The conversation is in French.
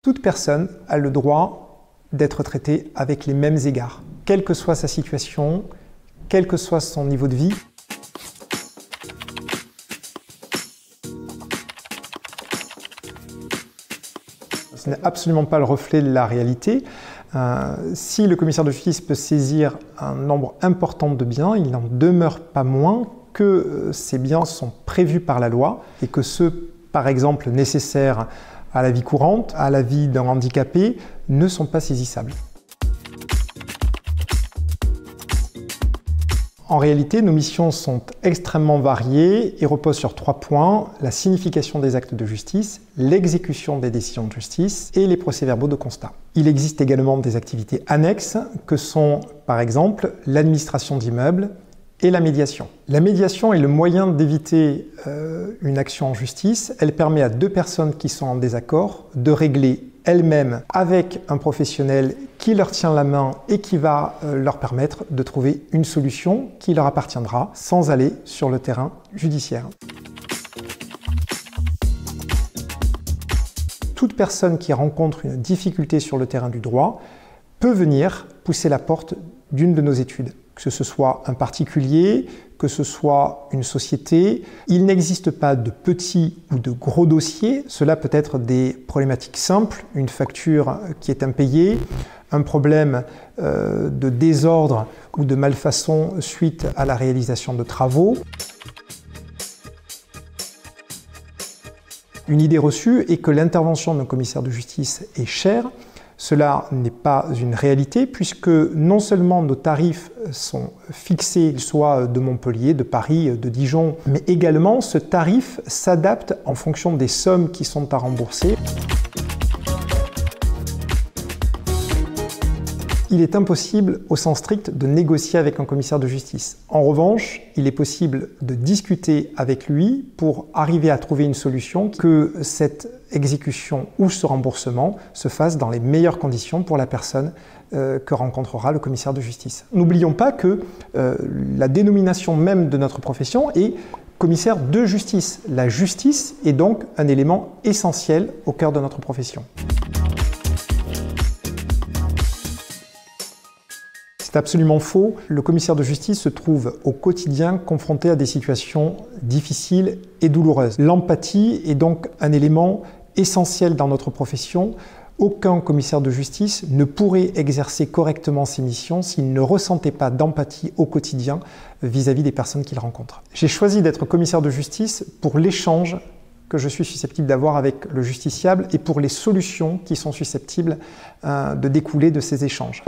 Toute personne a le droit d'être traitée avec les mêmes égards, quelle que soit sa situation, quel que soit son niveau de vie. Ce n'est absolument pas le reflet de la réalité. Si le commissaire de justice peut saisir un nombre important de biens, il n'en demeure pas moins que ces biens sont prévus par la loi et que ceux, par exemple, nécessaires à la vie courante, à la vie d'un handicapé, ne sont pas saisissables. En réalité, nos missions sont extrêmement variées et reposent sur 3 points: la signification des actes de justice, l'exécution des décisions de justice et les procès-verbaux de constat. Il existe également des activités annexes que sont, par exemple, l'administration d'immeubles et la médiation. La médiation est le moyen d'éviter une action en justice. Elle permet à 2 personnes qui sont en désaccord de régler elles-mêmes avec un professionnel qui leur tient la main et qui va leur permettre de trouver une solution qui leur appartiendra sans aller sur le terrain judiciaire. Toute personne qui rencontre une difficulté sur le terrain du droit peut venir pousser la porte d'une de nos études. Que ce soit un particulier, que ce soit une société, il n'existe pas de petits ou de gros dossiers. Cela peut être des problématiques simples, une facture qui est impayée, un problème de désordre ou de malfaçon suite à la réalisation de travaux. Une idée reçue est que l'intervention d'un commissaire de justice est chère. Cela n'est pas une réalité puisque non seulement nos tarifs sont fixés, qu'ils soient de Montpellier, de Paris, de Dijon, mais également ce tarif s'adapte en fonction des sommes qui sont à rembourser. Il est impossible, au sens strict, de négocier avec un commissaire de justice. En revanche, il est possible de discuter avec lui pour arriver à trouver une solution, que cette exécution ou ce remboursement se fasse dans les meilleures conditions pour la personne que rencontrera le commissaire de justice. N'oublions pas que la dénomination même de notre profession est commissaire de justice. La justice est donc un élément essentiel au cœur de notre profession. C'est absolument faux. Le commissaire de justice se trouve au quotidien confronté à des situations difficiles et douloureuses. L'empathie est donc un élément essentiel dans notre profession. Aucun commissaire de justice ne pourrait exercer correctement ses missions s'il ne ressentait pas d'empathie au quotidien vis-à-vis des personnes qu'il rencontre. J'ai choisi d'être commissaire de justice pour l'échange que je suis susceptible d'avoir avec le justiciable et pour les solutions qui sont susceptibles de découler de ces échanges.